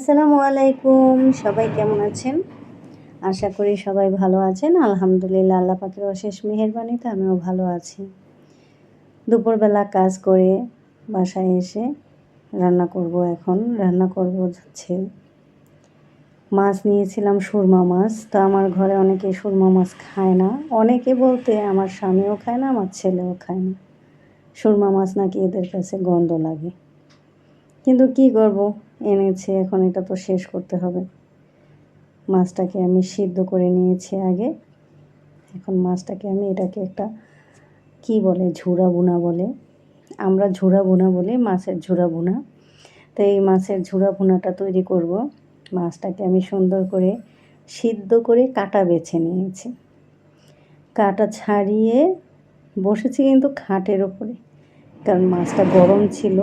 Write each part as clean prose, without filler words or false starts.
আসসালামু আলাইকুম, সবাই কেমন আছেন? আশা করি সবাই ভালো আছেন। আলহামদুলিল্লাহ, আল্লাহ পাকের অশেষ মেহেরবানিতে আমিও ভালো আছি। দুপুরবেলা কাজ করে বাসায় এসে রান্না করব। এখন রান্না করব হচ্ছে মাছ নিয়েছিলাম, সুরমা মাছ। তো আমার ঘরে অনেকে সুরমা মাছ খায় না। অনেকে বলতে আমার স্বামীও খায় না, আমার ছেলেও খায় না। সুরমা মাছ নাকি এদের কাছে গন্ধ লাগে। কিন্তু কি করব, এনেছে, এখন এটা তো শেষ করতে হবে। মাছটাকে আমি সিদ্ধ করে নিয়েছি আগে। এখন মাছটাকে আমি এটাকে একটা কি বলে, ঝুরা ভুনা বলে। আমরা ঝুরা ভুনা বলি, মাছের ঝুরা ভুনা। তো এই মাছের ঝুরা ভুনাটা তৈরি করব। মাছটাকে আমি সুন্দর করে সিদ্ধ করে কাটা বেছে নিয়েছি। কাটা ছাড়িয়ে বসেছি কিন্তু খাটের ওপরে, কারণ মাছটা গরম ছিল।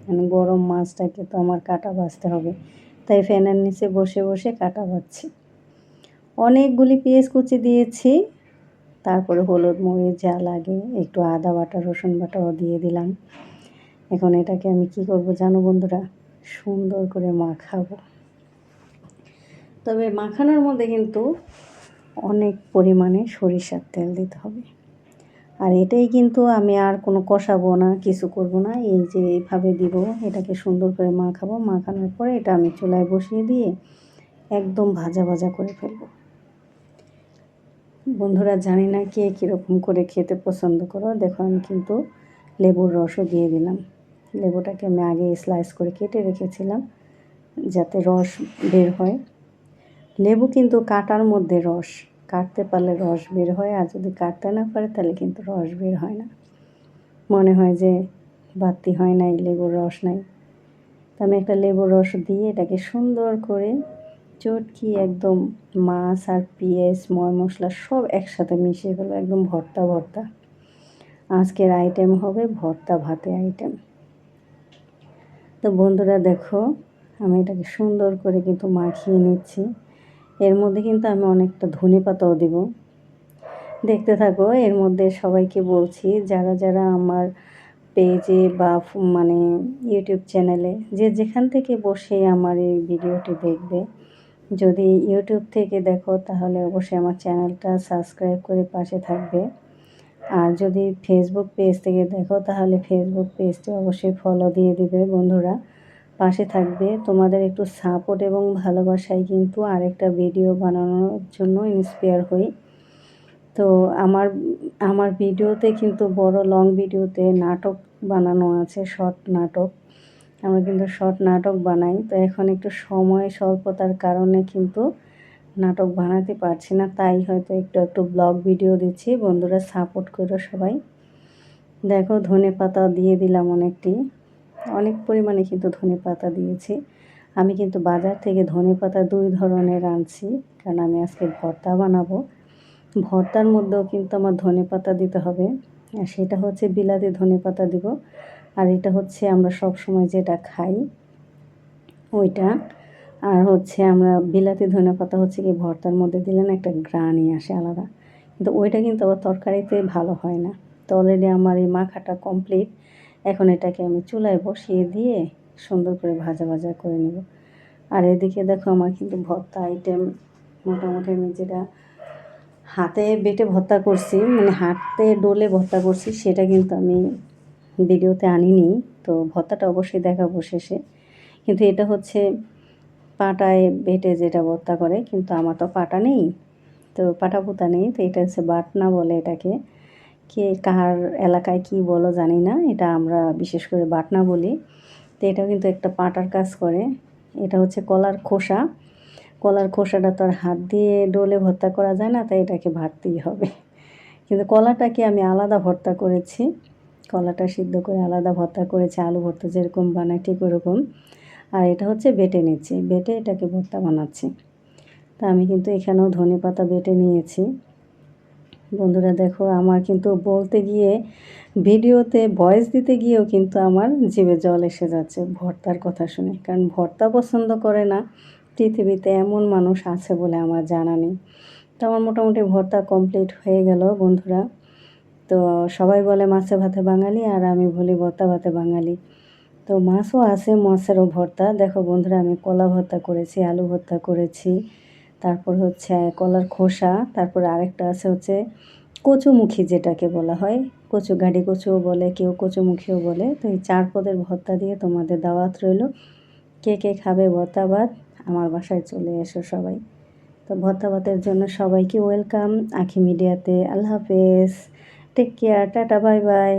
মানে গরম মাছটাকে তো আমার কাটা বাছতে হবে, তাই ফ্যানের নিচে বসে বসে কাটা বাছছি। অনেকগুলি পেঁয়াজ কুচি দিয়েছি, তারপরে হলুদ মরিচ যা লাগে, একটু আদা বাটা রসুন বাটাও দিয়ে দিলাম। এখন এটাকে আমি কি করব জানো বন্ধুরা, সুন্দর করে মাখাবো। তবে মাখানোর মধ্যে কিন্তু অনেক পরিমাণে সরিষার তেল দিতে হবে। আর এটাই কিন্তু আমি আর কোনো কষাবো না, কিছু করব না, এই যে এইভাবে দিব, এটাকে সুন্দর করে মাখাবো। মাখানোর পরে এটা আমি চুলায় বসিয়ে দিয়ে একদম ভাজা ভাজা করে ফেলবো। বন্ধুরা, জানি না কে কীরকম করে খেতে পছন্দ করো। দেখো আমি কিন্তু লেবুর রসও দিয়ে দিলাম। লেবুটাকে আমি আগে স্লাইস করে কেটে রেখেছিলাম যাতে রস বের হয়। লেবু কিন্তু কাটার মধ্যে রস, কাটতে পারলে রস বের হয়, আর যদি কাটতে না পারে তাহলে কিন্তু রস বের হয় না। মনে হয় যে বাতি হয় নাই, লেবুর রস নাই। তো আমি একটা লেবুর রস দিয়ে এটাকে সুন্দর করে চটকি একদম মাছ আর পেঁয়াজ ময় মশলা সব একসাথে মিশিয়ে ফেলবো, একদম ভর্তা ভর্তা। আজকের আইটেম হবে ভর্তা ভাতে আইটেম। তো বন্ধুরা দেখো, আমি এটাকে সুন্দর করে কিন্তু মাখিয়ে নিচ্ছি। এর মধ্যে কিন্তু আমি অনেকটা ধনেপাতাও দেব। দেখতে থাকো। এর মধ্যে সবাইকে বলছি, যারা যারা আমার পেজে বা মানে ইউটিউব চ্যানেলে যে যেখান থেকে বসে আমার এই ভিডিওটি দেখবে, যদি ইউটিউব থেকে দেখো তাহলে অবশ্যই আমার চ্যানেলটা সাবস্ক্রাইব করে পাশে থাকবে। আর যদি ফেসবুক পেজ থেকে দেখো তাহলে ফেসবুক পেজটি অবশ্যই ফলো দিয়ে দিবে। বন্ধুরা, পাশে থাকবে। তোমাদের একটু সাপোর্ট এবং ভালোবাসায় কিন্তু আরেকটা ভিডিও বানানোর জন্য ইন্সপায়ার হই। তো আমার ভিডিওতে কিন্তু বড় লং ভিডিওতে নাটক বানানো আছে, শর্ট নাটক। আমরা কিন্তু শর্ট নাটক বানাই। তো এখন একটু সময় স্বল্পতার কারণে কিন্তু নাটক বানাতে পারছি না, তাই হয়তো একটু একটু ব্লগ ভিডিও দিচ্ছি। বন্ধুরা সাপোর্ট করো সবাই। দেখো ধনেপাতা দিয়ে দিলাম অনেক পরিমাণে কিন্তু ধনেপাতা দিয়েছি। আমি কিন্তু বাজার থেকে ধনেপাতা 2 ধরনের আনছি, কারণ আমি আজকে ভর্তা বানাবো। ভর্তার মধ্যেও কিন্তু আমার ধনেপাতা দিতে হবে, আর সেটা হচ্ছে বিলাতি ধনেপাতা দিব। আর এটা হচ্ছে আমরা সব সময় যেটা খাই ওইটা। আর হচ্ছে আমরা বিলাতি ধনেপাতা হচ্ছে কি ভর্তার মধ্যে দিলে না একটা গ্রানই আসে আলাদা, কিন্তু ওইটা কিন্তু আবার তরকারিতে ভালো হয় না। তো অলরেডি আমার এই মাখাটা কমপ্লিট। এখন এটাকে আমি চুলায় বসিয়ে দিয়ে সুন্দর করে ভাজা ভাজা করে নেব। আর এদিকে দেখো আমার কিন্তু ভর্তা আইটেম মোটামুটি আমি যেটা হাতে বেটে ভর্তা করছি, মানে হাতে ডলে ভর্তা করছি, সেটা কিন্তু আমি ভিডিওতে আনিনি। তো ভর্তাটা অবশ্যই দেখাবো শেষে। কিন্তু এটা হচ্ছে পাটায় বেটে যেটা ভর্তা করে, কিন্তু আমার তো পাটা নেই, তো পাটা পোতা নেই। তো এটা হচ্ছে বাটনা বলে এটাকে। কে কার এলাকায় কি বলো জানি না, এটা আমরা বিশেষ করে বাটনা বলি। তো এটাও কিন্তু একটা পাটার কাজ করে। এটা হচ্ছে কলার খোসা। কলার খোসাটা তো আর হাত দিয়ে ডলে ভর্তা করা যায় না, তাই এটাকে ভাজতেই হবে। কিন্তু কলাটাকে আমি আলাদা ভর্তা করেছি, কলাটা সিদ্ধ করে আলাদা ভর্তা করেছি, আলু ভর্তা যেরকম বানাই ঠিক ওরকম। আর এটা হচ্ছে বেটে নিচ্ছি, বেটে এটাকে ভর্তা বানাচ্ছি। তা আমি কিন্তু এখানেও ধনেপাতা বেটে নিয়েছি। বন্ধুরা দেখো, আমার কিন্তু বলতে গিয়ে ভিডিওতে ভয়েস দিতে গিয়েও কিন্তু আমার জিভে জল এসে যাচ্ছে ভর্তার কথা শুনে, কারণ ভর্তা পছন্দ করে না পৃথিবীতে এমন মানুষ আছে বলে আমার জানা নেই। তো আমার মোটামুটি ভর্তা কমপ্লিট হয়ে গেল বন্ধুরা। তো সবাই বলে মাছে ভাতে বাঙালি, আর আমি বলি ভর্তা ভাতে বাঙালি। তো তো মাছও আছে, মাছেরও ভর্তা। দেখো বন্ধুরা, আমি কলা ভর্তা করেছি, আলু ভর্তা করেছি, তারপর হচ্ছে কলার খোসা, তারপরে আরেকটা আছে হচ্ছে কচুমুখী, যেটাকে বলা হয় কচু, গাড়ি কচুও বলে, কেউ কচুমুখীও বলে। তো এই 4 পদের ভর্তা দিয়ে তোমাদের দাওয়াত রইল। কে কে খাবে ভর্তা ভাত, আমার বাসায় চলে এসো সবাই। তো ভর্তা ভাতের জন্য সবাইকে ওয়েলকাম আখি মিডিয়াতে। আল্লাহ হাফেজ, take care, tata, bye by.